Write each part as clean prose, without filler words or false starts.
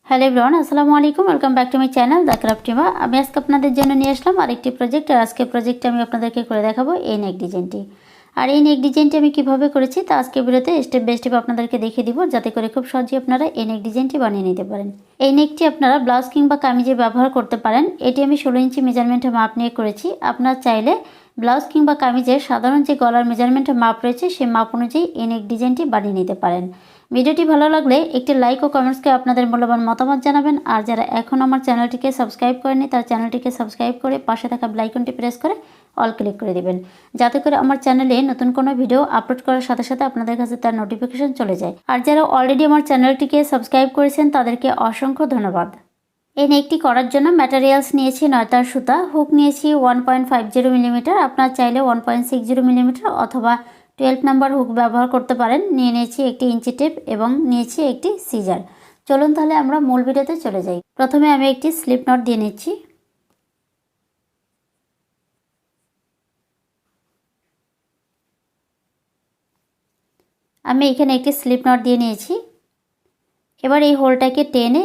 Hello everyone, আসসালামু আলাইকুম। Welcome back to my channel the Craftima. আমি আজকে আপনাদের জন্য নিয়ে আসলাম আরেকটি প্রজেক্ট। আর আজকে প্রজেক্টে আমি আপনাদেরকে করে দেখাবো এই নেক ডিজাইনটি। আর এই নেক ডিজাইনটি আমি কিভাবে করেছি তা আজকে ভিডিওতে স্টেপ বাই স্টেপ আপনাদেরকে দেখিয়ে দিব, যাতে করে খুব সহজেই আপনারা এই নেক ডিজাইনটি বানিয়ে নিতে পারেন। এই নেকটি আপনারা ব্লাউজ কিংবা কামিজে ব্যবহার করতে পারেন। এটি আমি 16 ইঞ্চি মেজারমেন্টের মাপ নিয়ে করেছি। আপনারা চাইলে ব্লাউজ কিংবা কামিজের সাধারণ যে গলার মেজারমেন্টের মাপ রয়েছে সেই মাপ অনুযায়ী এই নেক ডিজাইনটি বানিয়ে নিতে পারেন। ভিডিওটি ভালো লাগলে একটি লাইক ও কমেন্টসকে আপনাদের মূল্যবান মতামত জানাবেন। আর যারা এখন আমার চ্যানেলটিকে সাবস্ক্রাইব করেনি তারা চ্যানেলটিকে সাবস্ক্রাইব করে পাশে থাকা বেল আইকনটি প্রেস করে অল ক্লিক করে দিবেন, যাতে করে আমার চ্যানেলে নতুন কোনো ভিডিও আপলোড করার সাথে সাথে আপনাদের কাছে তার নোটিফিকেশন চলে যায়। আর যারা অলরেডি আমার চ্যানেলটিকে সাবস্ক্রাইব করেছেন তাদেরকে অসংখ্য ধন্যবাদ। এই নেকটি করার জন্য ম্যাটেরিয়ালস নিয়েছি 9 তার সুতা, হুক নিয়েছি 1.50 মিলিমিটার। আপনারা চাইলে 1.60 মিলিমিটার অথবা 12 নাম্বার হুক ব্যবহার করতে পারেন। নিয়েছি একটি ইঞ্চি টেপ এবং নিয়েছি একটি সিজার। চলুন তাহলে আমরা মূল ভিডিওতে চলে যাই। প্রথমে আমি একটি স্লিপ নট দিয়ে নিচ্ছি। আমি এখানে একটি স্লিপ নট দিয়ে নিয়েছি। এবার এই হোলটাকে টেনে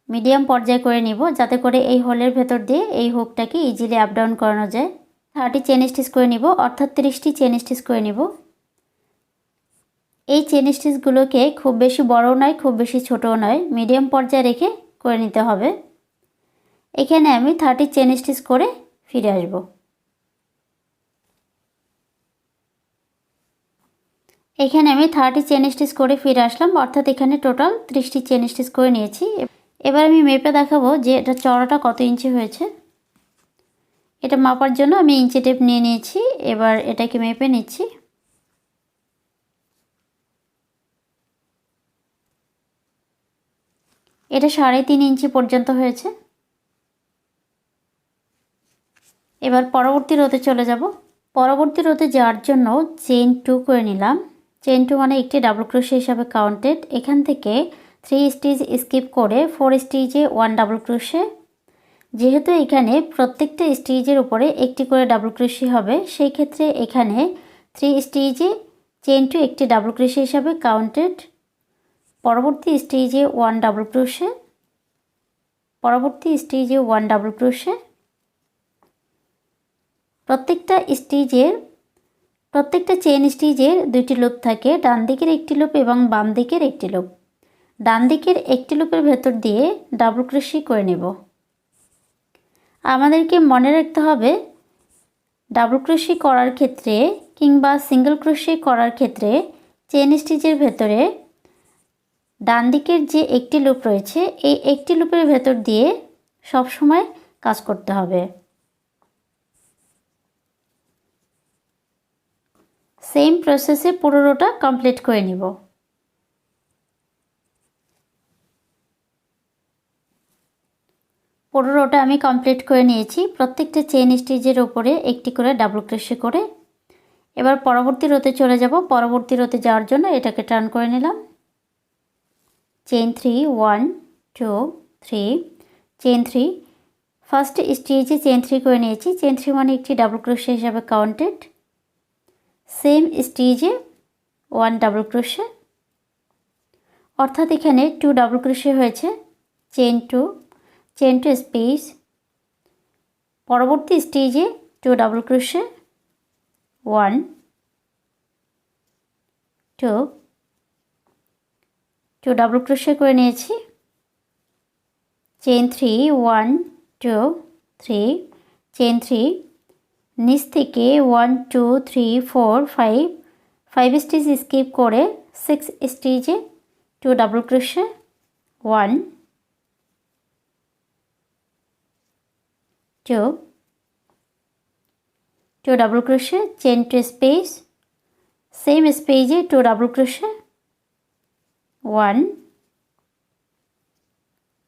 মিডিয়াম পর্যায়ে করে নিব, যাতে করে এই হোলের ভেতর দিয়ে এই হুকটাকে ইজিলি আপ ডাউন করানো যায়। 30 চেন স্টিচ করে নিব, অর্থাৎ 30টি চেন স্টিচ করে নিব। এই চেন স্টিচগুলোকে খুব বেশি বড়ও নয় খুব বেশি ছোটও নয়, মিডিয়াম পর্যায়ে রেখে করে নিতে হবে। এখানে আমি 30 চেন স্টিচ করে ফিরে আসব। এখানে আমি 30 চেন স্টিচ করে ফিরে আসলাম, অর্থাৎ এখানে টোটাল 30টি চেন স্টিচ করে নিয়েছি। এবার আমি মেপে দেখাবো যে এটা চওড়াটা কত ইঞ্চি হয়েছে। এটা মাপার জন্য আমি ইঞ্চি টেপ নিয়ে নিয়েছি। এবার এটাকে মেপে নিচ্ছি। এটা 3.5 ইঞ্চি পর্যন্ত হয়েছে। এবার পরবর্তী রোতে চলে যাব। পরবর্তী রোতে যাওয়ার জন্য চেইন 2 করে নিলাম। চেইন 2 মানে একটি ডাবল ক্রোশে হিসাবে কাউন্টেড। এখান থেকে 3 স্টিচ স্কিপ করে 4 স্টিচে 1 ডাবল ক্রোশে। যেহেতু এখানে প্রত্যেকটা স্টিচের উপরে একটি করে ডাবল ক্রোশে হবে, সেই ক্ষেত্রে এখানে 3 স্টিচে চেইন 2 একটি ডাবল ক্রোশে হিসাবে কাউন্টেড। পরবর্তী স্টিচে 1 ডাবল ক্রোশে, পরবর্তী স্টিচে 1 ডাবল ক্রোশে। প্রত্যেকটা চেইন স্টিচের 2টি লুপ থাকে, ডান দিকের একটি লুপ এবং বাম দিকের একটি লুপ। ডান দিকের একটি লুপের ভেতর দিয়ে ডাবল ক্রোশে করে নেব। আমাদেরকে মনে রাখতে হবে ডাবল ক্রোশে করার ক্ষেত্রে কিংবা সিঙ্গেল ক্রোশে করার ক্ষেত্রে চেইন স্টিচের ভেতরে ডান দিকের যে একটি লুপ রয়েছে এই একটি লুপের ভেতর দিয়ে সব সময় কাজ করতে হবে। সেম প্রসেসে পুরো রোটা কমপ্লিট করে নিব। পুরো রোটা আমি কমপ্লিট করে নিয়েছি। প্রত্যেকটা চেইন স্টিচের উপরে একটি করে ডাবল ক্রোশে করে। এবার পরবর্তী রোতে চলে যাব। পরবর্তী রোতে যাওয়ার জন্য এটাকে টার্ন করে নিলাম। Chain 3 1 2 3, chain 3। ফার্স্ট স্টিচে চেইন 3 করে নিয়েছি। চেইন 3 মানে একটি ডাবল ক্রোশে হিসাবে কাউন্টেড। সেম স্টিচে 1 ডাবল ক্রোশে, অর্থাৎ এখানে 2 ডাবল ক্রোশে হয়েছে। চেইন 2 স্পেস, পরবর্তী স্টিচে 2 ডাবল ক্রোশে, 1 2 ডাবল ক্রোশে করে নিয়েছি। Chain 3 1 2 3, chain 3। নিচ থেকে 1 2 3 4 5 স্টিচ স্কিপ করে 6 স্টিচে 2 double crochet, 1 2 double crochet, chain 2 space, same স্পেসে 2 ডাবল ক্রোশে, 1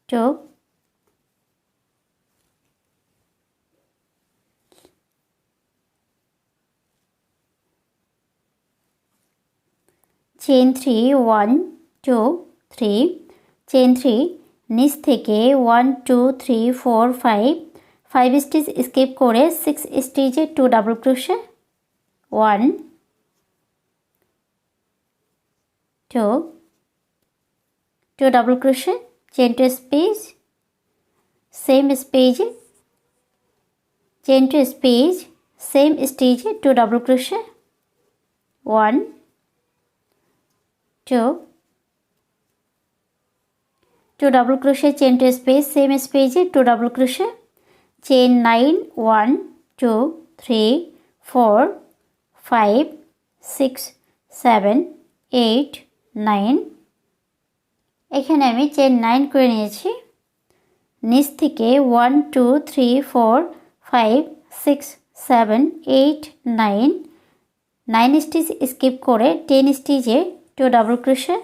2 চেইন 3 1 2 3, চেইন 3। নিচ থেকে 1 2 3 4 5 স্টিচ স্কিপ করে 6 স্টিচে 2 double crochet, 1 2 double crochet, chain to space, same space, chain to space, same stitch, 2 double crochet, 1 2 2 double crochet, chain to space, same space, 2 double crochet, chain 9, 1 2 3 4 5 6 7 8 9 এখানে আমি chain 9 করে নিয়েছি। নিচ থেকে 1 2 3 4 5 6 7 8 9 9 stitch skip করে 10 স্টিচে 2 double crochet,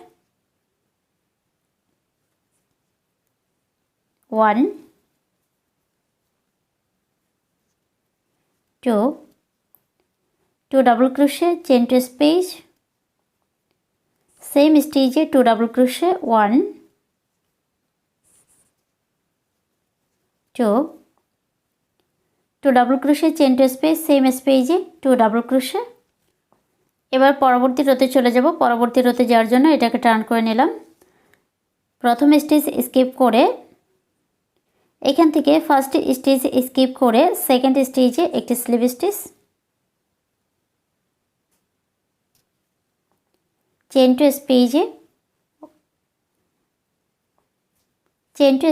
1 2 2 double crochet, chain to space, same stitch, 2 double crochet, 1 2 2 double crochet, chain to space, same space, 2 double crochet। এবার পরবর্তী রোতে চলে যাব। পরবর্তী রোতে যাওয়ার জন্য এটাকে টার্ন করে নিলাম। প্রথম স্টিচ স্কিপ করে এখান থেকে ফার্স্ট স্টিচ স্কিপ করে সেকেন্ড স্টিচে একটি স্লিপ স্টিচ, চেন টু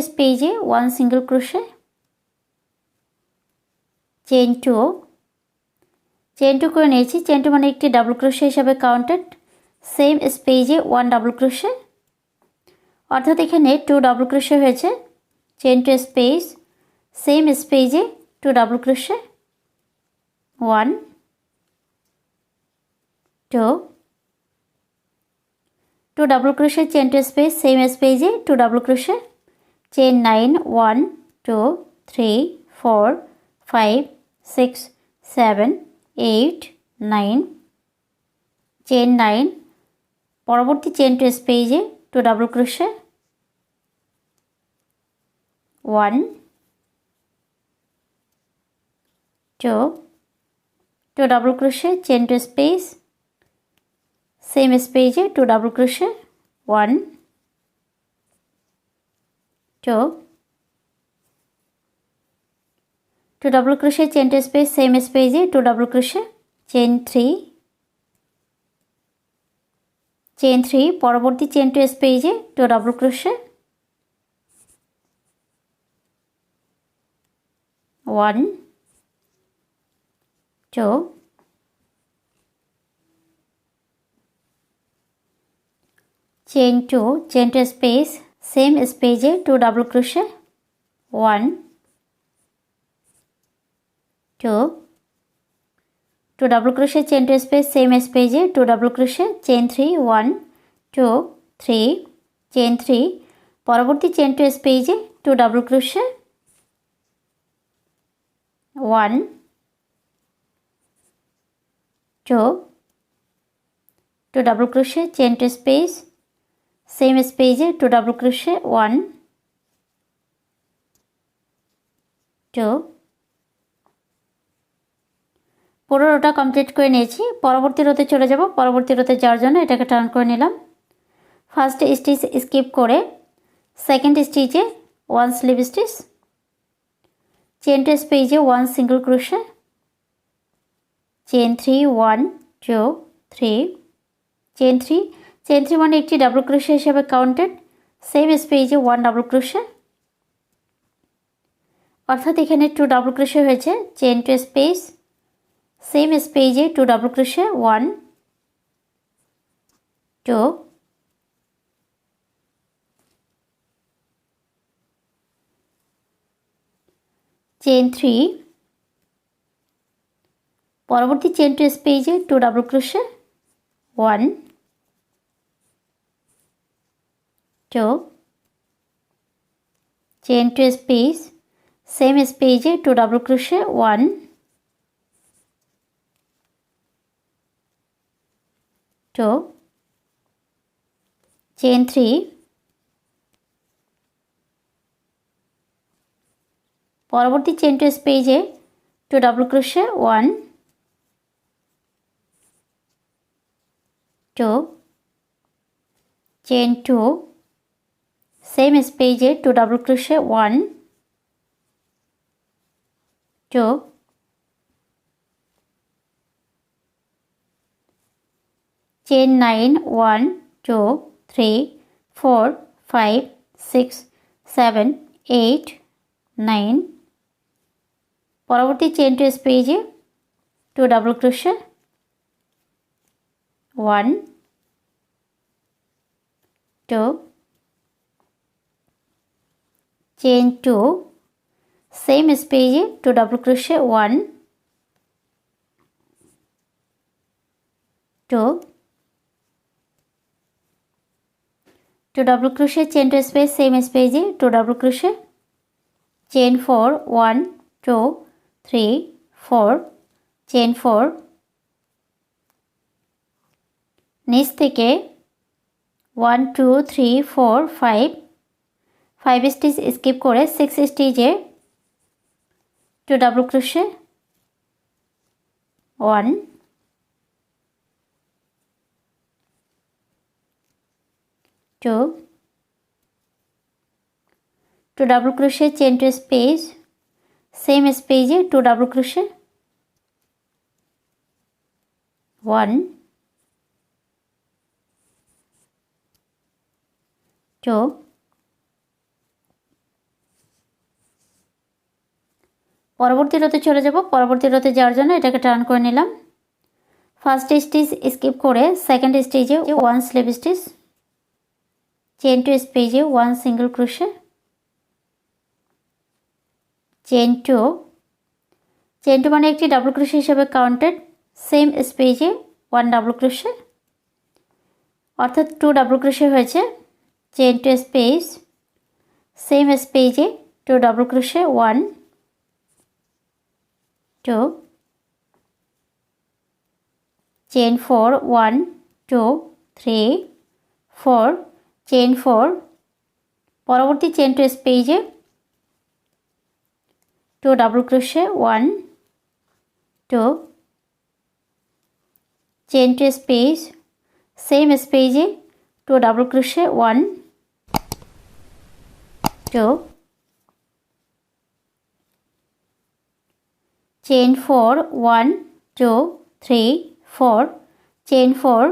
স্পেজে 1 সিঙ্গেল ক্রোশে, চেন টু করে নিয়েছি। চেন টু মানে একটি ডাবল ক্রোশে হিসাবে কাউন্টেড, সেম স্পেজে 1 ডাবল ক্রোশে, অর্থাৎ এখানে 2 ডাবল ক্রোশে হয়েছে। চেন টু স্পেস, সেম স্পেজে 2 double crochet, 1 2 2 double crochet, chain to space, same space, 2 double crochet, chain 9 1 2 3 4 5 6 7 8 9 chain 9 পরবর্তী চেন টু স্পেসে 2 double crochet, 1 2 2 double crochet, chain to space, same space, 2 double crochet, 1 2 2 double crochet, chain to space, same space, 2 double crochet, chain 3 পরবর্তী chain two স্পেসে 2 double crochet, 1 2 chain to space, same space, 2 double crochet, 1 2 2 double crochet, chain to space, same space, 2 double crochet, chain 3 1 2 3 chain 3 পরবর্তী chain two স্পেসে 2 double crochet, 1 2 2 double crochet, chain to space, same space, 2 double crochet, 1 2 পুরো rota complete করে নিয়েছি। পরবর্তী রোতে চলে যাব। পরবর্তী রোতে যাওয়ার জন্য এটাকে টার্ন করে নিলাম। ফার্স্ট স্টিচ স্কিপ করে সেকেন্ড স্টিচে 1 স্লিপ স্টিচ, চেন টু স্পেসে 1 সিঙ্গেল ক্রোশে, চেন 3 1 2 3 চেন 3 মানে একটি ডাবল ক্রোশে হিসেবে কাউন্টেড, সেম স্পেসে 1 ডাবল ক্রোশে, অর্থাৎ এখানে 2 ডাবল ক্রোশে হয়েছে। চেন টু স্পেস, সেম স্পেসে 2 ডাবল ক্রোশে, 1 2 চেন 3 পরবর্তী চেন টু স্পেসে 2 double crochet, 1 2 chain to space, same space, 2 double crochet, 1 2 chain 3 পরবর্তী চেন টু স্পেসে 2 ডাবল ক্রোশে, 1 2 chain 2 সেম স্পেসে 2 ডাবল ক্রোশে 1 2 চেইন 9 1 2 3 4 5 6 7 8 9 পরবর্তী চেইন টু স্পেসে 2 double crochet 1 2 chain 2 same স্পেসে 2 double crochet 1 2 2 double crochet chain to space same space 2 double crochet chain 4 1 2 3 4 chain 4 নিচ থেকে 1 2 3 4 5 5 stitch skip করে 6 স্টিচে 2 double crochet 1 2 2 double crochet chain to space same space 2 double crochet 1 2 পরবর্তী রোতে চলে যাব পরবর্তী রোতে যাওয়ার জন্য এটাকে টার্ন করে নিলাম ফার্স্ট স্টিচ স্কিপ করে সেকেন্ড স্টিচে 1 স্লিপ স্টিচ চেইন টু স্পেসে 1 সিঙ্গেল ক্রোশে চেইন টু মানে একটি ডাবল ক্রোশে হিসেবে কাউন্টেড সেম স্পেসে 1 ডাবল ক্রোশে অর্থাৎ 2 ডাবল ক্রোশে হয়েছে চেইন টু স্পেস সেম স্পেসে 2 ডাবল ক্রোশে 1 2 চেইন 4 1 2 3 4 চেইন 4 পরবর্তী চেইন টু স্পেসে 2 double crochet 1 2 chain two space same স্পেসে 2 ডাবল ক্রোশে 1 2 চেইন 4 1 2 3 4 চেইন 4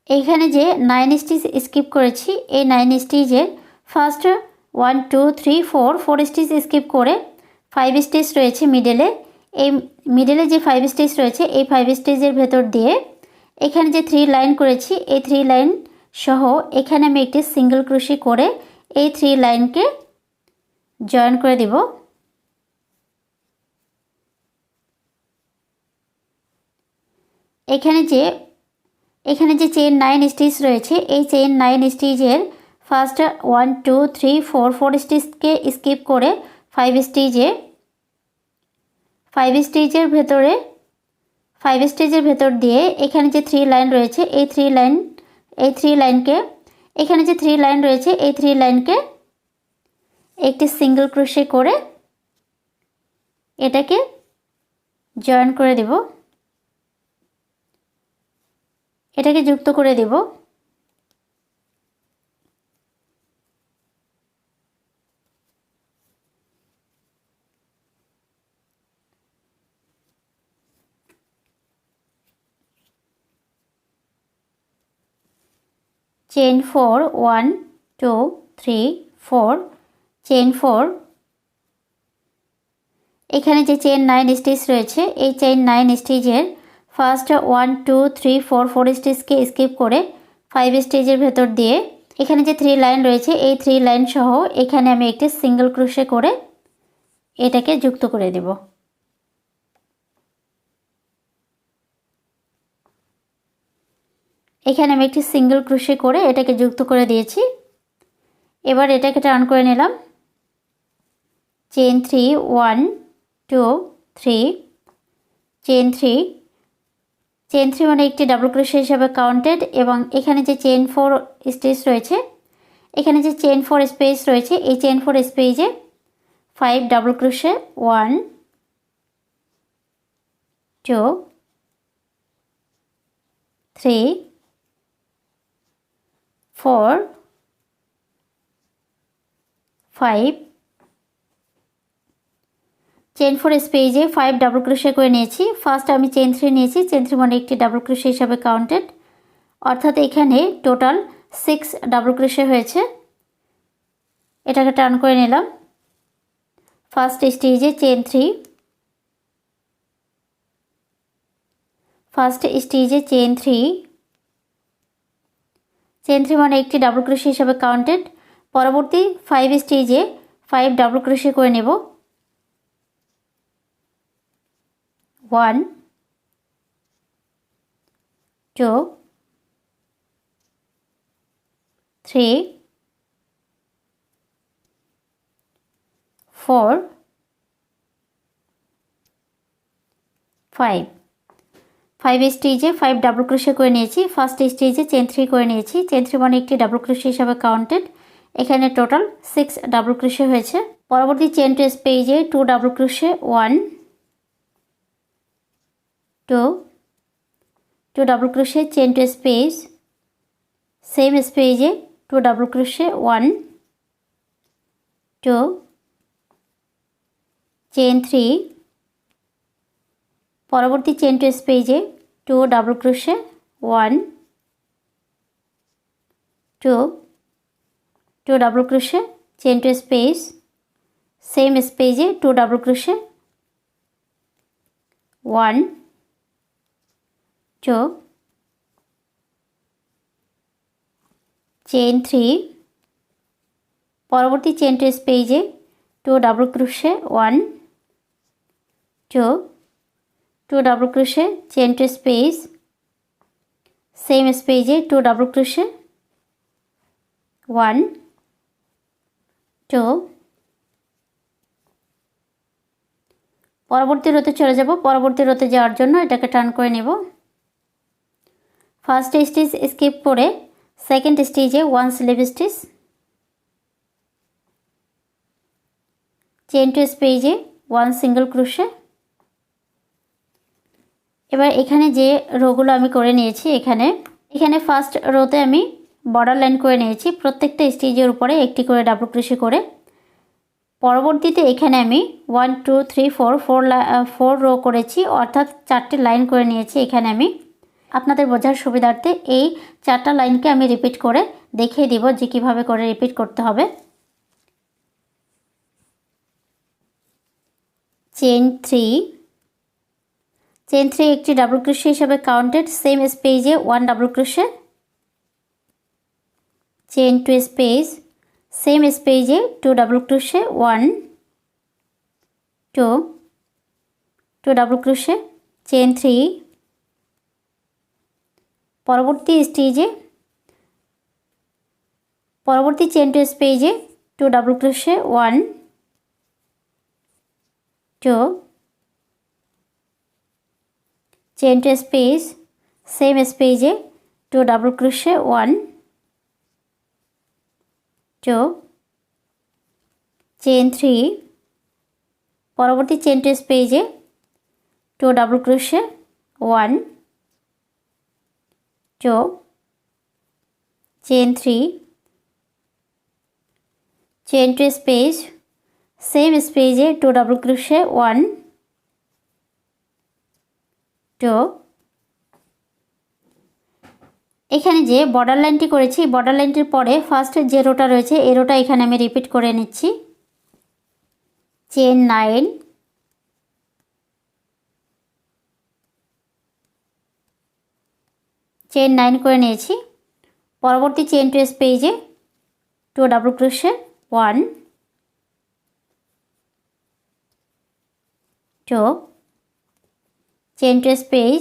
এইখানে যে 9 স্টিচ স্কিপ করেছি এই 9 স্টিচের ফার্স্ট 1 2 3 4 4 স্টিচ স্কিপ করে 5 স্টিচ রয়েছে মিডলে এই মিডলে যে 5 স্টিচ রয়েছে এই 5 স্টিচের ভেতর দিয়ে এখানে যে 3 লাইন করেছি এই 3 লাইন সহ এখানে আমি একটি সিঙ্গেল ক্রোশে করে এই 3 লাইনকে জয়েন করে দিব এখানে যে চেইন 9 স্টিচ রয়েছে এই চেইন 9 স্টিচের ফার্স্ট 1 2 3 4 4 স্টিচকে স্কিপ করে 5 স্টিচের ভেতর দিয়ে এখানে যে 3 লাইন রয়েছে এই 3 লাইনকে এখানে যে 3 লাইন রয়েছে এই 3 লাইনকে একটি সিঙ্গেল ক্রোশে করে এটাকে জয়েন করে দেব এটাকে যুক্ত করে দেব চেইন 4 1 2 3 4 চেইন 4 এখানে যে চেইন 9 স্টিচ রয়েছে এই চেইন 9 স্টিচের ফার্স্ট 1 2 3 4 4 স্টিচকে স্কিপ করে 5 স্টিচের ভেতর দিয়ে এখানে যে 3 লাইন রয়েছে এই 3 লাইন সহ এখানে আমি একটি সিঙ্গেল ক্রোশে করে এটাকে যুক্ত করে দেব এখানে আমি একটি সিঙ্গেল ক্রোশে করে এটাকে যুক্ত করে দিয়েছি এবার এটাকে টার্ন করে নিলাম চেইন 3 1 2 3 চেইন 3 মানে একটি ডাবল ক্রোশে হিসাবে কাউন্টেড এবং এখানে যে চেইন 4 স্টিচ রয়েছে এখানে যে চেইন 4 স্পেস রয়েছে এই চেইন 4 স্পেসে 5 ডাবল ক্রোশে 1 2 3 4 5 চেন 4 স্পেসে 5 ডাবল ক্রোশে করে নিয়েছি। ফার্স্ট আমি চেন 3 নিয়েছি, চেন 3 মানে একটি ডাবল ক্রোশে হিসাবে কাউন্টেড, অর্থাৎ এখানে টোটাল 6 ডাবল ক্রোশে হয়েছে। এটাকে টার্ন করে নিলাম। ফার্স্ট স্টেজে চেন 3, ফার্স্ট স্টেজে চেন 3, চেন 3 মানে একটি ডাবল ক্রোশে হিসাবে কাউন্টেড। পরবর্তী 5 স্টেজে 5 ডাবল ক্রোশে করে নেব। 1 2 3 4 5 5 স্টেজে 5 ডাবল ক্রোশে করে নিয়েছি। ফার্স্ট স্টেজে চেন 3 করে নিয়েছি। চেন 3 মানে একটি ডাবল ক্রোশে হিসাবে কাউন্টেড। এখানে টোটাল 6 ডাবল ক্রোশে হয়েছে। পরবর্তী চেন 2 স্পেসে 2 double crochet 1 2 double crochet chain 2 space, same স্পেসে 2 ডাবল ক্রোশে 1 2 চেন 3, পরবর্তী চেন 2 স্পেসে 2 double crochet 1 2 double crochet chain 2 space, same স্পেসে 2 ডাবল ক্রোশে 1 2 চেন 3, পরবর্তী চেন 2 স্পেসে 2 double crochet 1 2 double crochet chain 2 space, same স্পেসে 2 ডাবল ক্রোশে 1 2। পরবর্তী রোতে চলে যাব। পরবর্তী রোতে যাওয়ার জন্য এটাকে টার্ন করে নেব। ফার্স্ট স্টিচ স্কিপ করে সেকেন্ড স্টিচে 1 স্লিপ স্টিচ, চেন 2 স্পেসে 1 সিঙ্গেল ক্রোশে। এবার এখানে যে রোগুলো আমি করে নিয়েছি, এখানে ফার্স্ট রোতে আমি বর্ডার লাইন করে নিয়েছি, প্রত্যেকটা স্টিচের উপরে একটি করে ডাবল ক্রোশে করে। পরবর্তীতে এখানে আমি 1 2 3 4 রো করেছি, অর্থাৎ 4টি লাইন করে নিয়েছি। এখানে আমি আপনাদের বোঝার সুবিধার্থে এই 4টা লাইনকে আমি রিপিট করে দেখিয়ে দিব যে কিভাবে করে রিপিট করতে হবে। চেন 3 একটি ডাবল ক্রোশে হিসাবে কাউন্টেড, সেম স্পেসে 1 double crochet, chain 2 space, same স্পেসে 2 double crochet 1 2 double crochet, chain 3, পরবর্তী চেন 2 স্পেসে 2 double crochet 1 2 chain 2 space, same স্পেসে 2 ডাবল ক্রোশে 1 2 চেন 3, পরবর্তী চেন 2 স্পেসে 2 double crochet 1 2 chain 3, chain 2 space, same স্পেসে 2 ডাবল ক্রোশে 1 2। এখানে যে বর্ডার লাইনটি করেছি, বর্ডার লাইনটির পরে ফার্স্ট যে রোটা রয়েছে এই রোটা এখানে আমি রিপিট করে নিচ্ছি। চেন 9, চেন 9 করে নিয়েছি। পরবর্তী চেন 2 স্পেসে 2 double crochet 1 2 chain 2 space,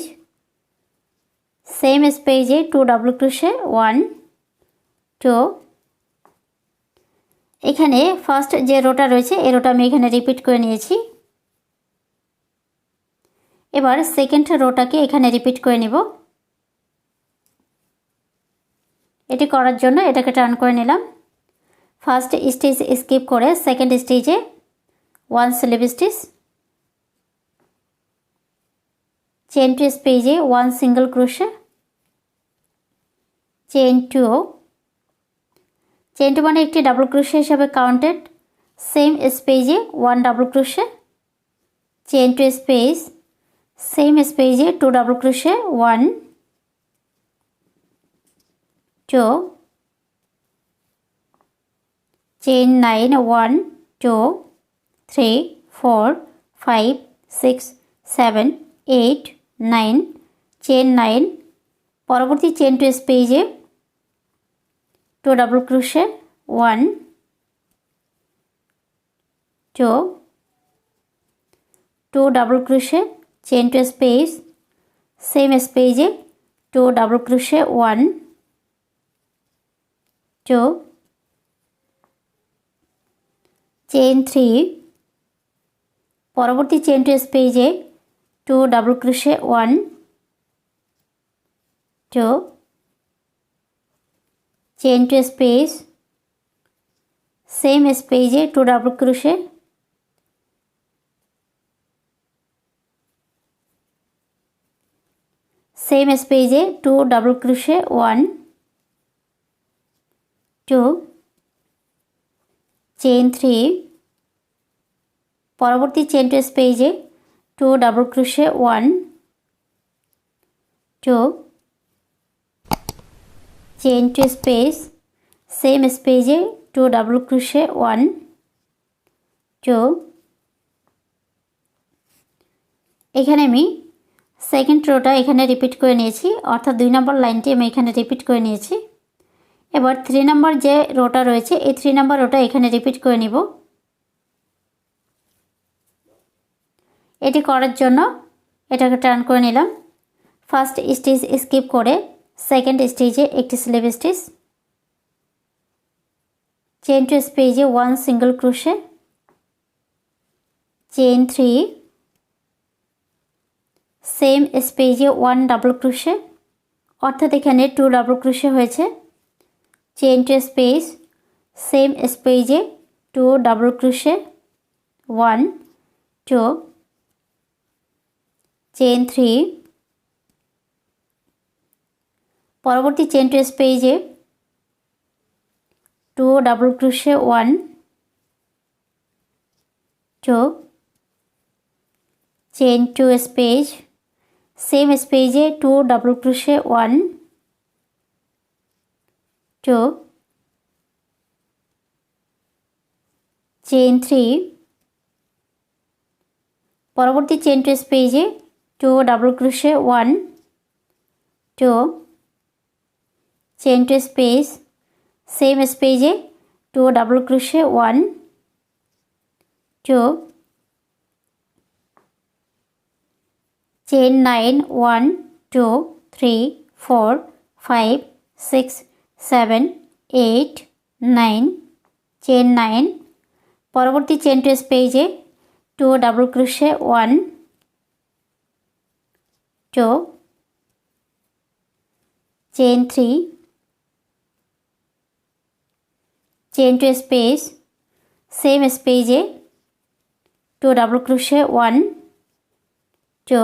same স্পেসে 2 ডাবল ক্রোশে 1 2। এখানে ফার্স্ট যে রোটা রয়েছে এই রোটা আমি এখানে রিপিট করে নিয়েছি। এবার সেকেন্ড রোটাকে এখানে রিপিট করে নেব। এটি করার জন্য এটাকে টার্ন করে নিলাম। ফার্স্ট স্টিচ স্কিপ করে সেকেন্ড স্টিচে 1 স্লিপ স্টিচ, চেন 2 স্পেসে 1 single crochet, chain 2, chain two মানে একটি ডাবল ক্রোশে হিসাবে কাউন্টেড, সেম স্পেসে 1 double crochet, chain two space, same স্পেসে 2 ডাবল ক্রোশে, 1 2, চেইন 9 1 2 3 4 5 6 7 8 9, চেইন 9, পরবর্তী চেইন টু স্পেসে 2 double crochet, 1 2 2 double crochet, chain two space, same স্পেসে 2 double crochet, 1 2, chain 3, পরবর্তী chain two স্পেসে 2 double crochet, 1 2, chain two space, same স্পেসে 2 double crochet, same স্পেসে 2 double crochet, 1 2, chain 3, পরবর্তী chain two স্পেসে 2 double crochet, 1 2, chain two space, same স্পেসে 2 double crochet, 1 2, এখানে আমি সেকেন্ড রোটা এখানে রিপিট করে নিয়েছি, অর্থাৎ 2 নম্বর লাইনটি আমি এখানে রিপিট করে নিয়েছি। এবার 3 নম্বর যে রোটা রয়েছে এই 3 নম্বর রোটা এখানে রিপিট করে নিব। এটি করার জন্য এটাকে টার্ন করে নিলাম। ফার্স্ট স্টিচ স্কিপ করে সেকেন্ড স্টিচে একটি স্লিপ স্টিচ, চেইন টু স্পেসে 1 সিঙ্গেল ক্রোশে, চেইন 3, সেম স্পেসে 1 ডাবল ক্রোশে, অর্থাৎ এখানে 2 ডাবল ক্রোশে হয়েছে, চেইন টু স্পেস, সেম স্পেসে 2 ডাবল ক্রোশে, 1 2, চেইন 3, পরবর্তী চেইন টু স্পেসে 2 double crochet, 1 2, chain two space, same স্পেসে 2 ডাবল ক্রোশে, 1 2, চেইন 3, পরবর্তী চেইন টু স্পেসে 2 double crochet, 1 2, chain two space, same স্পেসে 2 ডাবল ক্রোশে, 1 2, চেইন 9 1 2 3 4 5 6 7 8 9, চেইন 9, পরবর্তী chain two স্পেসে 2 double crochet, 1 2, chain 3, chain two space, same স্পেসে 2 double crochet, 1 2,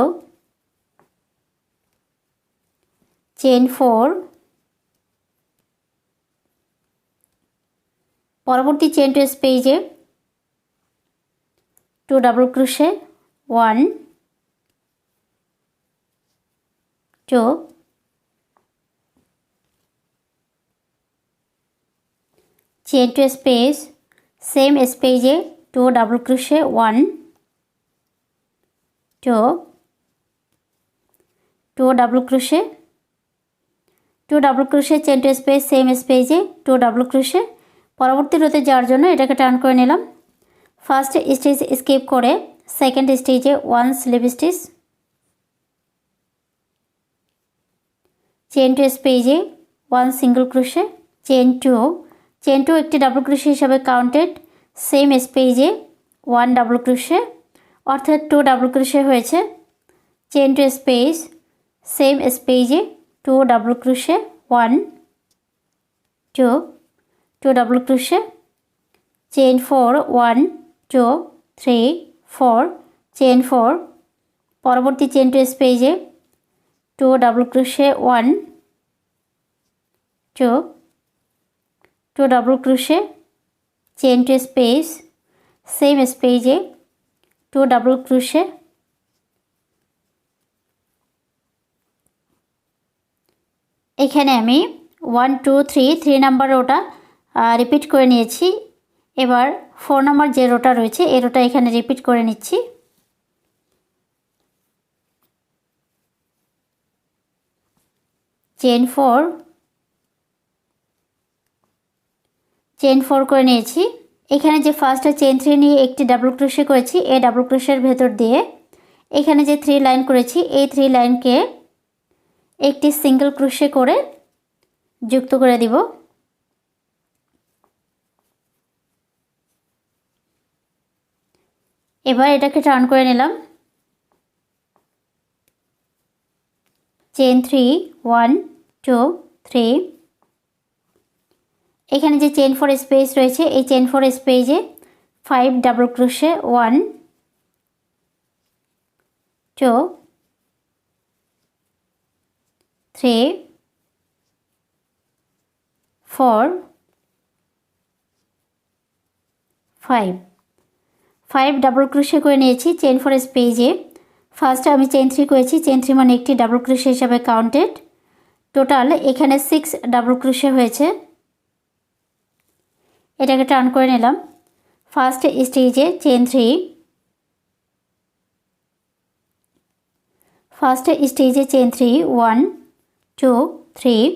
chain 4, পরবর্তী chain two স্পেসে 2 double crochet, 1 2, chain two space, same স্পেসে 2 double crochet, 1 2 2 double crochet, 2 double crochet, chain two space, same স্পেসে 2 double crochet, পরবর্তী রোতে যাওয়ার জন্য এটাকে টার্ন করে নিলাম। ফার্স্ট স্টিচ স্কিপ করে সেকেন্ড স্টিচে 1 স্লিপ স্টিচ, চেইন টু স্পেসে 1 সিঙ্গেল ক্রোশে, চেইন 2 একটি ডাবল ক্রোশে হিসাবে কাউন্টেড, সেম স্পেসে 1 ডাবল ক্রোশে, অর্থাৎ 2 ডাবল ক্রোশে হয়েছে, চেইন টু স্পেস, সেম স্পেসে 2 double crochet, 1 2 2 double crochet, chain 4 1 2 3 4, chain 4, পরবর্তী চেইন টু স্পেসে 2 double crochet, 1 2 2 double crochet, chain to space, same space A 2 double crochet, এখানে আমি 1 2 3 number rota repeat করে নিয়েছি। এবার 4 নাম্বার যে রোটা রয়েছে এই রোটা এখানে রিপিট করে নিচ্ছি। চেইন 4 করে নিয়েছি। এখানে যে ফার্স্টে চেইন 3 নিয়ে একটি ডাবল ক্রোশে করেছি, এই ডাবল ক্রোশের ভেতর দিয়ে এখানে যে 3 লাইন করেছি এই 3 লাইনকে একটি সিঙ্গেল ক্রোশে করে যুক্ত করে দিব। এবার এটাকে টার্ন করে নিলাম। চেইন 3 1 2 3, এখানে যে চেইন 4 স্পেস রয়েছে এই চেইন 4 স্পেসে 5 ডাবল ক্রোশে 1 2 3 4 5 ডাবল ক্রোশে করে নিয়েছি চেইন 4 স্পেসে। ফার্স্টে আমি চেইন 3 করেছি, চেইন 3 মানে একটি ডাবল ক্রোশে হিসাবে কাউন্টেড। টোটাল এখানে 6 ডাবল ক্রোশে হয়েছে। এটাকে টার্ন করে নিলাম। ফার্স্ট স্টেজে চেইন 3, ফার্স্ট স্টেজে চেইন 3 1 2 3,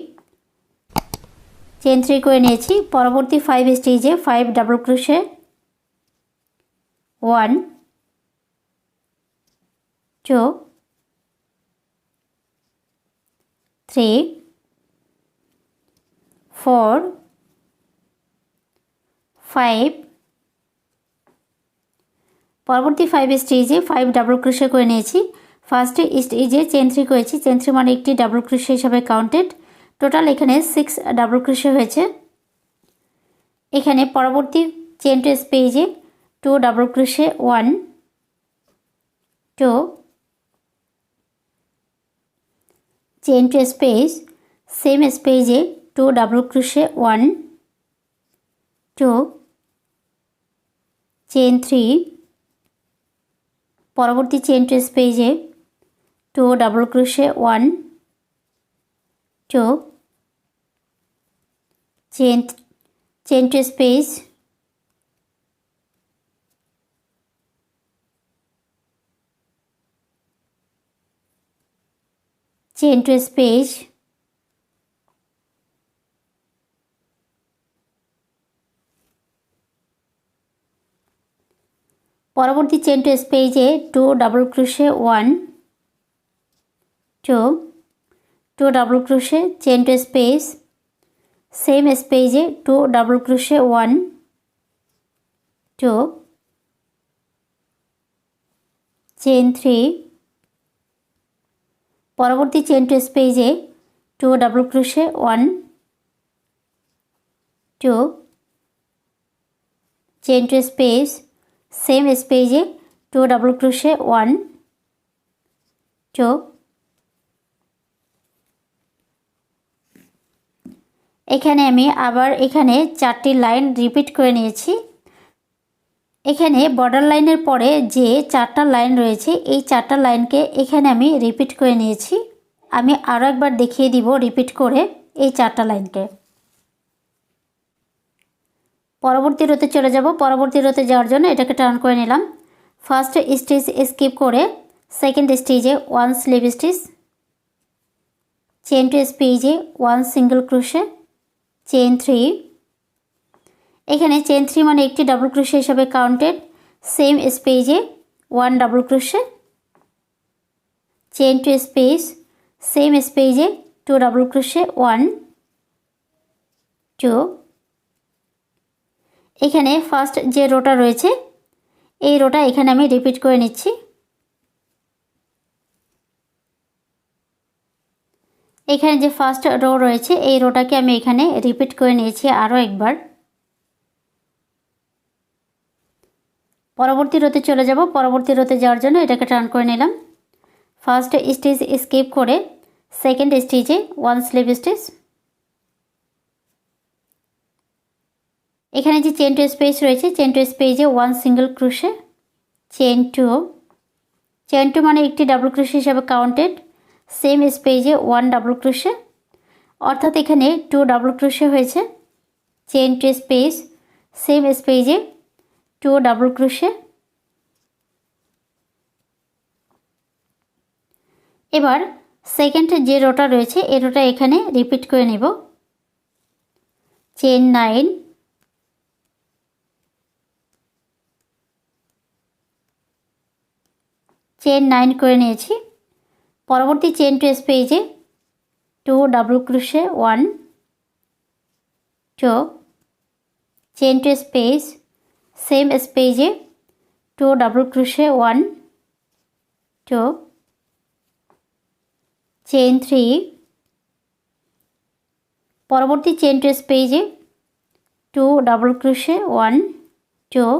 চেইন 3 করে নিয়েছি। পরবর্তী 5 স্টেজে 5 ডাবল ক্রোশে 1 2 3 4 5, পরবর্তী 5 স্টেজে 5 ডাবল ক্রোশে করে নিয়েছি। ফার্স্ট স্টেজে চেইন 3 করেছি, চেইন 3 মানে একটি ডাবল ক্রোশে হিসাবে কাউন্টেড। টোটাল এখানে 6 ডাবল ক্রোশে হয়েছে। এখানে পরবর্তী চেইন টু স্পেসে 2 double crochet 1 2, chain two space, same স্পেসে 2 ডাবল ক্রোশে 1 2, চেইন 3, পরবর্তী চেইন টু স্পেসে 2 double crochet 1 2, chain two space, chain two space, পরবর্তী চেইন টু স্পেসে 2 double crochet 1 2 2 double crochet, chain two space, same স্পেসে 2 double crochet 1 2, chain 3, পরবর্তী chain two স্পেসে 2 double crochet 1 2, chain two space, same স্পেসে 2 double crochet 1 2, এখানে আমি আবার এখানে 4টি লাইন রিপিট করে নিয়েছি। এখানে বর্ডার লাইনের পরে যে 4টা লাইন রয়েছে এই 4টা লাইনকে এখানে আমি রিপিট করে নিয়েছি। আমি আরও একবার দেখিয়ে দিব রিপিট করে এই 4টা লাইনকে। পরবর্তী রোতে চলে যাব। পরবর্তী রোতে যাওয়ার জন্য এটাকে টার্ন করে নিলাম। ফার্স্ট স্টিচ স্কিপ করে সেকেন্ড স্টিচে 1 স্লিপ স্টিচ, চেইন টু স্পেসে 1 সিঙ্গেল ক্রোশে, চেইন 3, এখানে চেইন 3 মানে একটি ডাবল ক্রোশে হিসাবে কাউন্টেড। সেম স্পেসে 1 double crochet, chain two space, same স্পেসে 2 ডাবল ক্রোশে 1 2, এখানে ফার্স্ট যে রোটা রয়েছে এই রোটা এখানে আমি রিপিট করে নিচ্ছি। এখানে যে ফার্স্ট রো রয়েছে এই রোটাকে আমি এখানে রিপিট করে নিয়েছি আরও একবার। পরবর্তী রোতে চলে যাব। পরবর্তী রোতে যাওয়ার জন্য এটাকে টার্ন করে নিলাম। ফার্স্ট স্টিচ স্কিপ করে সেকেন্ড স্টিচে 1 স্লিপ স্টিচ, এখানে যে চেন টু স্পেস রয়েছে, চেন টু স্পেসে 1 সিঙ্গেল ক্রোশে, চেন টু মানে একটি ডাবল ক্রোশে হিসাবে কাউন্টেড, সেম স্পেসে 1 ডাবল ক্রোশে, অর্থাৎ এখানে 2 ডাবল ক্রোশে হয়েছে। চেন টু স্পেস, সেম স্পেসে 2 ডাবল ক্রোশে। এবার সেকেন্ড যে রোটা রয়েছে এই রোটা এখানে রিপিট করে নেব। চেন 9, চেন 9 করে নিয়েছি। পরবর্তী চেন টু স্পেসে 2 double crochet 1 2, chain two space, same স্পেসে 2 ডাবল ক্রোশে 1 2, চেন 3, পরবর্তী চেন টু স্পেসে 2 double crochet 1 2,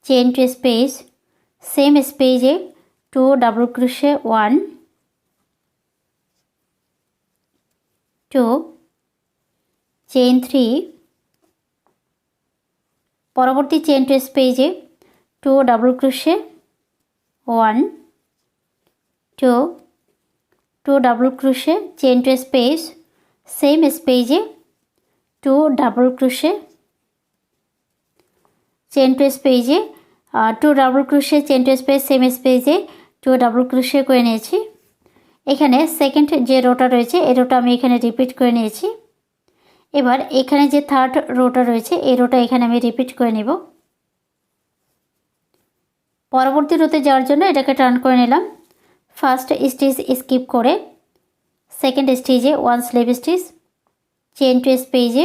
chain two space, same স্পেসে 2 ডাবল ক্রোশে 1 2, চেন 3, পরবর্তী চেন টু স্পেসে 2 double crochet 1 2 2 double crochet, chain two space, same স্পেসে 2 double crochet, chain two স্পেসে 2 double crochet, chain two space, same স্পেসে 2 double crochet করে নিয়েছি। এখানে second যে রোটা রয়েছে এই রোটা আমি এখানে রিপিট করে নিয়েছি। এবার এখানে যে থার্ড রোটা রয়েছে এই রোটা এখানে আমি রিপিট করে নেব। পরবর্তী রোতে যাওয়ার জন্য এটাকে টার্ন করে নিলাম। ফার্স্ট স্টিচ স্কিপ করে সেকেন্ড স্টিচে 1 স্লিপ স্টিচ, চেন টু স্পেসে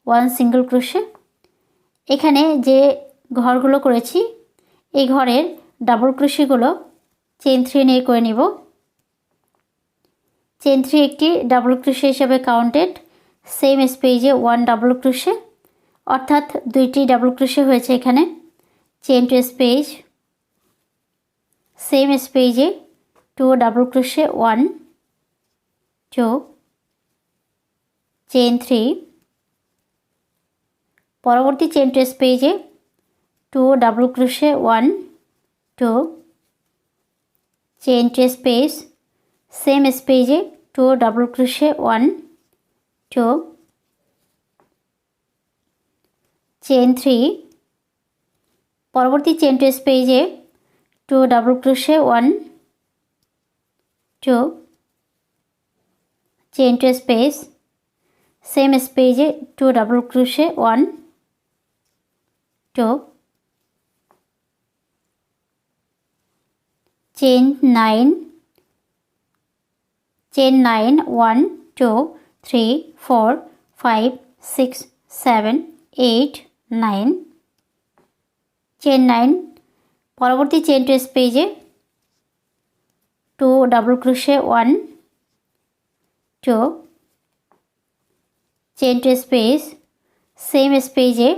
1 সিঙ্গেল ক্রোশে। এখানে যে ঘরগুলো করেছি এই ঘরের ডাবল ক্রোশেগুলো চেন 3 নিয়ে করে নিব। চেন 3 একটি ডাবল ক্রোশে হিসাবে কাউন্টেড, সেম স্পেসে 1 ডাবল ক্রোশে, অর্থাৎ 2টি ডাবল ক্রোশে হয়েছে এখানে। চেন টু স্পেস, সেম স্পেসে 2 ডাবল ক্রোশে 1 2, চেন 3, পরবর্তী চেন টু স্পেসে 2 double crochet 1 2, chain two space, same স্পেসে 2 ডাবল ক্রোশে 1 2, চেন 3, পরবর্তী চেন টু স্পেসে 2 double crochet 1 2, chain two space, same স্পেসে 2 double crochet 1 2, chain 9, chain 9 1 2 3 4 5 6 7 8 9, chain 9, পরবর্তী chain two স্পেসে 2 double crochet 1 2, chain two space, same স্পেসে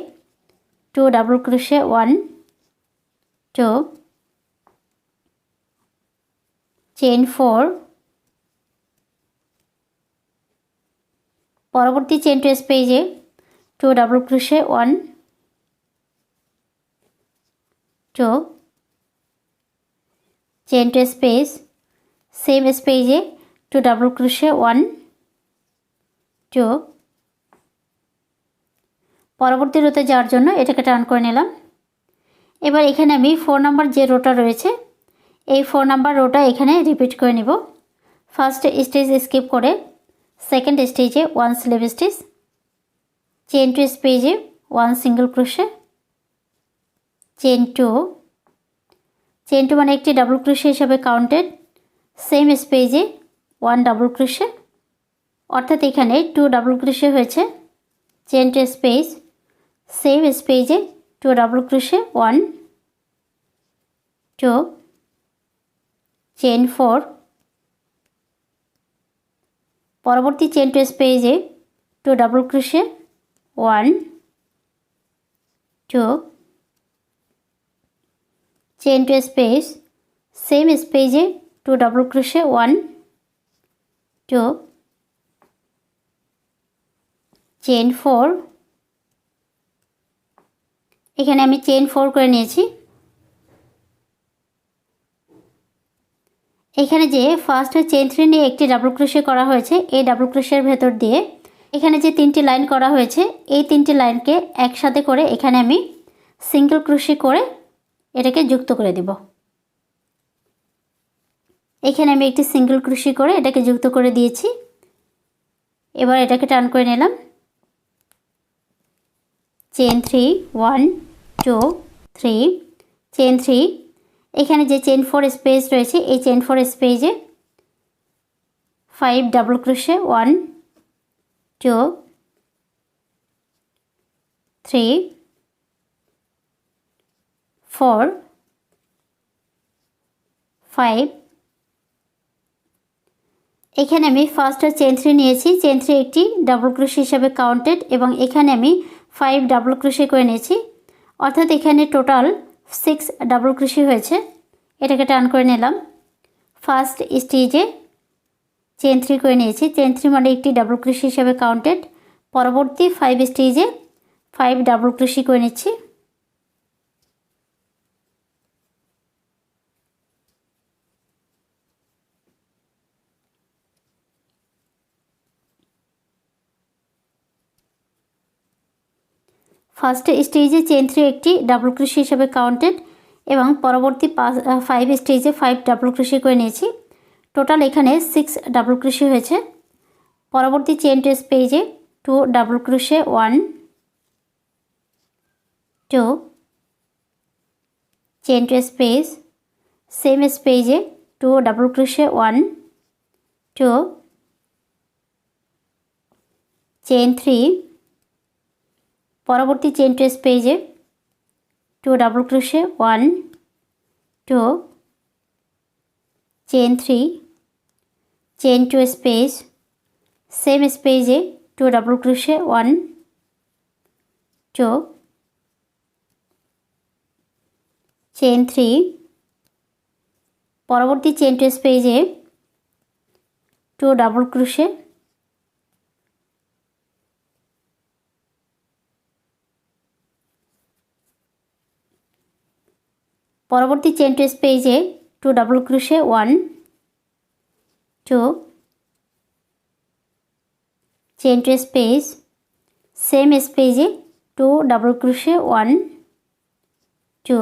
2 double crochet 1 2, chain 4, পরবর্তী chain two স্পেসে 2 double crochet 1 2, chain two space, same স্পেসে 2 double crochet 1 2, পরবর্তী রোতে যাওয়ার জন্য এটাকে টার্ন করে নিলাম। এবার এখানে আমি 4 নাম্বার যে রোটা রয়েছে এই 4 নাম্বার রোটা এখানে রিপিট করে নিব। ফার্স্ট স্টিচ স্কিপ করে সেকেন্ড স্টিচে 1 স্লিপ স্টিচ, চেন টু স্পেসে 1 সিঙ্গেল ক্রোশে, চেন 2, চেন 2 মানে একটি ডাবল ক্রোশে হিসাবে কাউন্টেড, সেম স্পেসে 1 ডাবল ক্রোশে, অর্থাৎ এখানে 2 ডাবল ক্রোশে হয়েছে। চেন টু স্পেস, সেম স্পেসে 2 ডাবল ক্রোশে 1 2, চেন 4, পরবর্তী চেন টু স্পেসে 2 double crochet 1 2, chain two space, same স্পেসে 2 ডাবল ক্রোশে 1 2, চেইন 4, এখানে আমি চেইন 4 করে নিয়েছি। এখানে যে ফার্স্ট চেইন 3 নিয়ে একটি ডাবল ক্রোশে করা হয়েছে, এই ডাবল ক্রোশের ভেতর দিয়ে এখানে যে 3টি লাইন করা হয়েছে, এই 3টি লাইনকে একসাথে করে এখানে আমি সিঙ্গেল ক্রোশে করে এটাকে যুক্ত করে দিব। এখানে আমি একটি সিঙ্গেল ক্রোশে করে এটাকে যুক্ত করে দিয়েছি। এবার এটাকে টার্ন করে নিলাম। চেইন 3, 1 2 3, চেইন 3, এখানে যে চেইন 4 স্পেস রয়েছে এই চেইন 4 স্পেসে 5 ডাবল ক্রোশে 1 2 3 4 5, এখানে আমি ফার্স্ট চেইন 3 নিয়েছি, চেইন 3 একটি ডাবল ক্রোশে হিসাবে কাউন্টেড এবং এখানে আমি 5 ডাবল ক্রোশে করে নিয়েছি, অর্থাৎ এখানে টোটাল 6 ডাবল ক্রোশে হয়েছে। এটাকে টার্ন করে নিলাম। ফার্স্ট স্টেজে চেইন 3 করে নিয়েছি, চেইন 3 মানে একটি ডাবল ক্রোশে হিসাবে কাউন্টেড। পরবর্তী 5 স্টেজে 5 ডাবল ক্রোশে করে নিচ্ছি। ফার্স্ট স্টেজে চেইন 3 একটি ডাবল ক্রোশে হিসাবে কাউন্টেড এবং পরবর্তী 5 স্টেজে 5 ডাবল ক্রোশে করে নিয়েছি। টোটাল এখানে 6 ডাবল ক্রোশে হয়েছে। পরবর্তী চেইন 2 স্পেসে 2 double crochet 1 2, chain 2 space, same স্পেসে 2 ডাবল ক্রোশে 1 2, চেইন 3, পরবর্তী চেইন 2 স্পেসে 2 double crochet 1 2, chain 3, chain 2 space, same স্পেসে 2 ডাবল ক্রোশে 1 2, চেইন 3, পরবর্তী চেইন 2 স্পেসে 2 ডাবল ক্রোশে, পরবর্তী চেইন 2 স্পেসে 2 double crochet 1 2, chain 2 space, same স্পেসে 2 ডাবল ক্রোশে 1 2,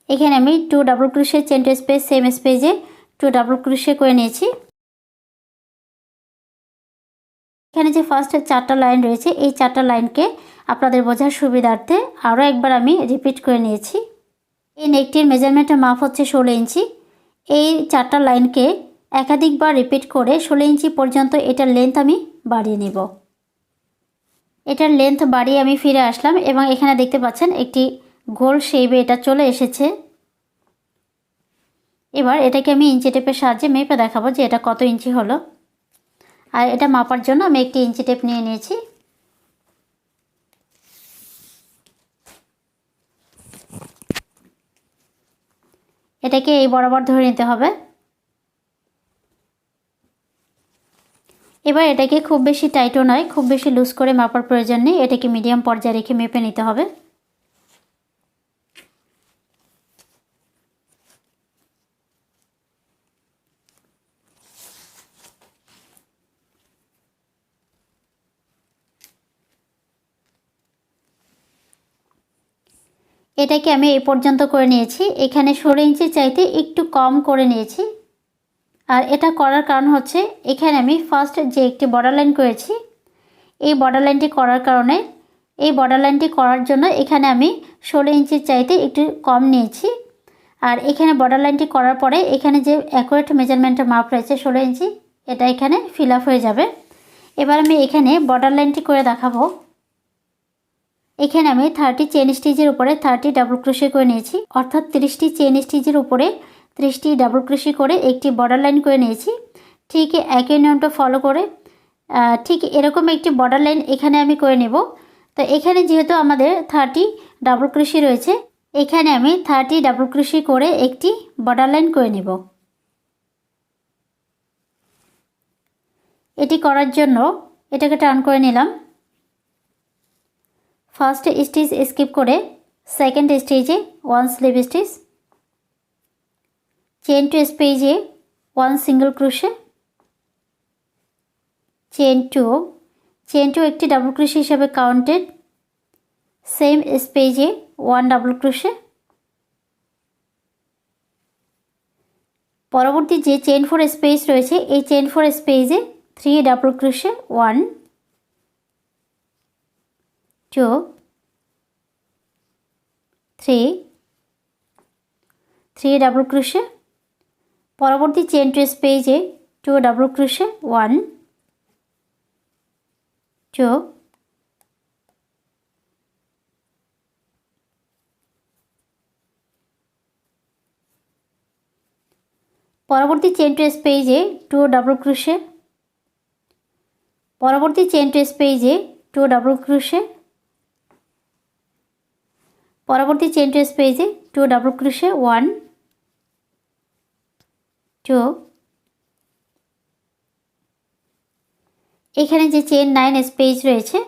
এখানে আমি 2 double crochet chain 2 space same স্পেসে 2 ডাবল ক্রোশে করে নিয়েছি। এখানে যে ফার্স্ট 4টা লাইন রয়েছে এই 4টা লাইনকে আপনাদের বোঝার সুবিধার্থে আরও একবার আমি রিপিট করে নিয়েছি। এই নেকটির মেজারমেন্টের মাপ হচ্ছে 16 ইঞ্চি। এই 4টা লাইনকে একাধিকবার রিপিট করে 16 ইঞ্চি পর্যন্ত এটার লেন্থ আমি বাড়িয়ে নেব। এটার লেন্থ বাড়িয়ে আমি ফিরে আসলাম এবং এখানে দেখতে পাচ্ছেন একটি গোল শেপে এটা চলে এসেছে। এবার এটাকে আমি ইঞ্চি টেপের সাহায্যে মেপে দেখাবো যে এটা কত ইঞ্চি হলো। আর এটা মাপার জন্য আমি একটি ইঞ্চি টেপ নিয়ে নিয়েছি। এটাকে এই বরাবর ধরে নিতে হবে। এবার এটাকে খুব বেশি টাইটও নয়, খুব বেশি লুজ করে মাপার প্রয়োজন নেই, এটাকে মিডিয়াম পর্যায়ে রেখে মেপে নিতে হবে। এটাকে আমি এই পর্যন্ত করে নিয়েছি। এখানে 16 ইঞ্চি চাইতে একটু কম করে নিয়েছি। আর এটা করার কারণ হচ্ছে এখানে আমি ফার্স্ট যে একটি বর্ডার লাইন করেছি, এই বর্ডার লাইনটি করার কারণে এই বর্ডার লাইনটি করার জন্য এখানে আমি 16 ইঞ্চির চাইতে একটু কম নিয়েছি। আর এখানে বর্ডার লাইনটি করার পরে এখানে যে অ্যাকুরেট মেজারমেন্টের মাপ রয়েছে 16 ইঞ্চি, এটা এখানে ফিল আপ হয়ে যাবে। এবার আমি এখানে বর্ডার লাইনটি করে দেখাবো। এখানে আমি 30 চেইন স্টিচের উপরে 30 ডাবল ক্রোশে করে নিয়েছি, অর্থাৎ 30টি চেইন স্টিচের উপরে 30টি ডাবল ক্রোশে করে একটি বর্ডার লাইন করে নিয়েছি। ঠিক একই নিয়মটা ফলো করে ঠিক এরকম একটি বর্ডার লাইন এখানে আমি করে নেব। তো এখানে যেহেতু আমাদের 30 ডাবল ক্রোশে রয়েছে, এখানে আমি 30 ডাবল ক্রোশে করে একটি বর্ডার লাইন করে নেব। এটি করার জন্য এটাকে টার্ন করে নিলাম। ফার্স্ট স্টিচ স্কিপ করে সেকেন্ড স্টিচে 1 স্লিপ স্টিচ, চেন টু স্পেসে 1 সিঙ্গেল ক্রোশে, চেন টু একটি ডাবল ক্রোশে হিসাবে কাউন্টেড, সেম স্পেসে 1 ডাবল ক্রোশে। পরবর্তী যে চেন 4 স্পেস রয়েছে এই চেন 4 স্পেসে 3 ডাবল ক্রোশে, 1 2 3 ডাবল ক্রোশে। পরবর্তী চেন টু স্পেসে 2 ডাবল ক্রোশে, 1 2 পরবর্তী চেন টু স্পেসে 2 ডাবল ক্রোশে, পরবর্তী চেন টু স্পেসে 2 ডাবল ক্রোশে, পরবর্তী চেন টু স্পেসে 2 ডাবল ক্রোশে, 1 2। এখানে যে চেন 9 স্পেস রয়েছে,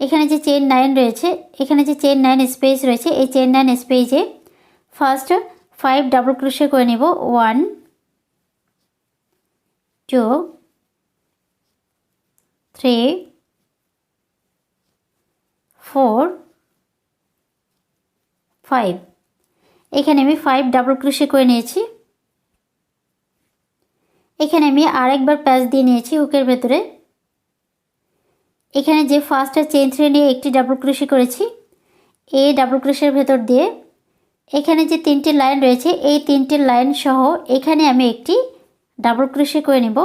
এখানে যে চেন 9 রয়েছে, এখানে যে চেন 9 স্পেস রয়েছে এই চেন 9 স্পেসে ফার্স্ট 5 ডাবল ক্রোশে করে নেব, 1 2 3 4 5। এখানে আমি 5 ডাবল ক্রোশে করে নিয়েছি। এখানে আমি আরেকবার প্যাচ দিয়ে নিয়েছি হুকের ভেতরে। এখানে যে ফার্স্ট চেন 3 নিয়ে একটি ডাবল ক্রোশে করেছি, এই ডাবল ক্রোশের ভেতর দিয়ে এখানে যে 3টি লাইন রয়েছে এই 3টি লাইন সহ এখানে আমি একটি ডাবল ক্রোশে করে নেব।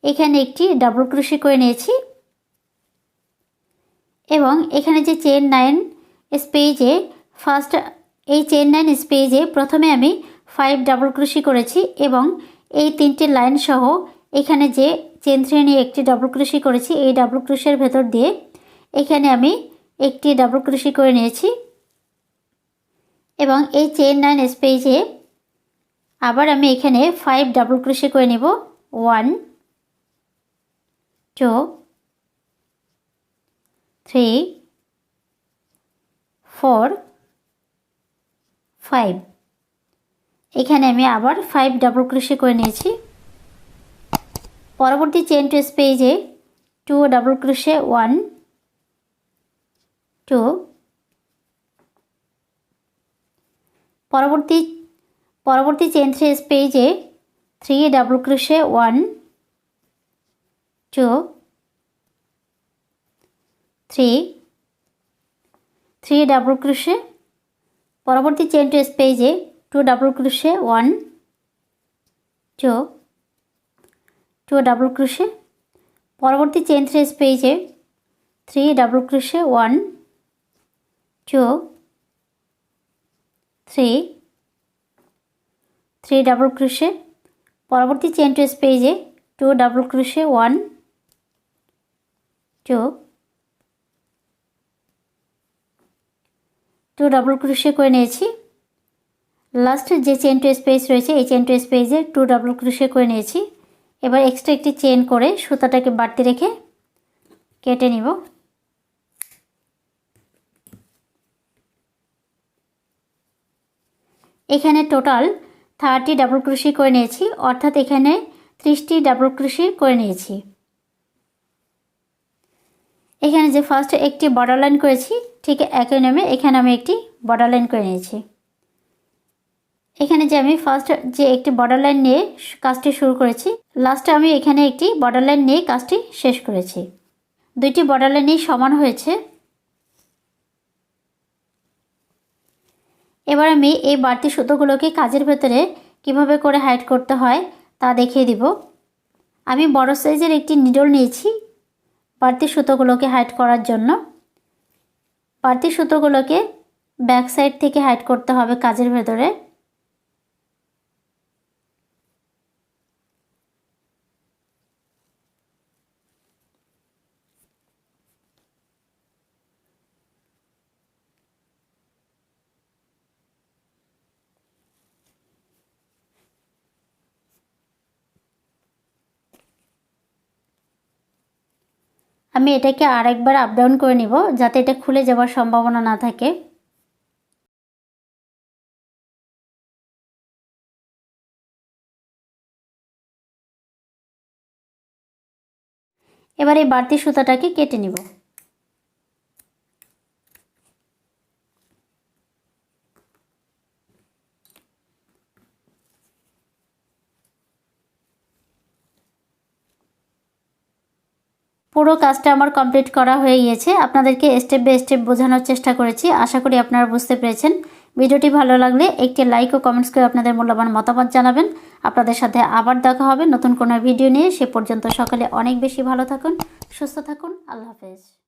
এখানে একটি ডাবল ক্রোশে করে নিয়েছি এবং এখানে যে চেন 9 স্পেসে ফার্স্ট এই চেন 9 স্পেসে প্রথমে আমি 5 ডাবল ক্রোশে করেছি এবং এই 3টি লাইন সহ এখানে যে চেন 3 নিয়ে একটি ডাবল ক্রোশে করেছি এই ডাবল ক্রোশের ভেতর দিয়ে এখানে আমি একটি ডাবল ক্রোশে করে নিয়েছি এবং এই চেন 9 স্পেসে আবার আমি এখানে 5 ডাবল ক্রোশে করে নেব, 1 2 3 4 5। এখানে আমি আবার 5 ডাবল ক্রোশে করে নিয়েছি। পরবর্তী চেন টু স্পেসে 2 ডাবল ক্রোশে, 1 2। পরবর্তী চেন 3 স্পেসে 3 ডাবল ক্রোশে, 1 2 3 ডাবল ক্রোশে। পরবর্তী চেন টু স্পেসে 2 ডাবল ক্রোশে, 1 2 ডাবল ক্রোশে। পরবর্তী চেন 3 স্পেসে 3 ডাবল ক্রোশে, 1 2 3 ডাবল ক্রোশে। পরবর্তী চেন টু স্পেসে 2 ডাবল ক্রোশে, 1 2 ডাবল ক্রোশে করে নিয়েছি। লাস্ট যে চেন টু স্পেস রয়েছে এই চেন টু স্পেসে 2 ডাবল ক্রোশে করে নিয়েছি। এবার এক্সট্রা একটি চেন করে সুতাটাকে বাড়তি রেখে কেটে নিব। এখানে টোটাল 30 ডাবল ক্রোশে করে নিয়েছি, অর্থাৎ এখানে 30টি ডাবল ক্রোশে করে নিয়েছি। এখানে যে ফার্স্ট একটি বর্ডার লাইন করেছি ঠিক একই নিয়মে এখানে আমি একটি বর্ডার লাইন করে নিয়েছি। এখানে যে আমি ফার্স্ট যে একটি বর্ডার লাইন নিয়ে কাজটি শুরু করেছি, লাস্টে আমি এখানে একটি বর্ডার লাইন নিয়ে কাজটি শেষ করেছি। দুইটি বর্ডার লাইনই সমান হয়েছে। এবার আমি এই বাড়তি সুতোগুলোকে কাজের ভেতরে কিভাবে করে হাইড করতে হয় তা দেখিয়ে দিব। আমি বড় সাইজের একটি নিডল নিয়েছি বাড়তি সুতোগুলোকে হাইড করার জন্য। বাড়তি সুতোগুলোকে ব্যাক সাইড থেকে হাইড করতে হবে কাজের ভেতরে। আমি এটাকে আরেকবার আপ ডাউন করে নিব যাতে এটা খুলে যাওয়ার সম্ভাবনা না থাকে। এবার এই বাড়তি সুতাটাকে কেটে নিব। পুরো কাজটা আমার কমপ্লিট করা হয়ে গিয়েছে। আপনাদেরকে স্টেপ বাই স্টেপ বোঝানোর চেষ্টা করেছি, আশা করি আপনারা বুঝতে পেরেছেন। ভিডিওটি ভালো লাগলে একটি লাইক ও কমেন্টস করে আপনাদের মূল্যবান মতামত জানাবেন। আপনাদের সাথে আবার দেখা হবে নতুন কোনো ভিডিও নিয়ে। সে পর্যন্ত সকলে অনেক বেশি ভালো থাকুন, সুস্থ থাকুন। আল্লাহ হাফেজ।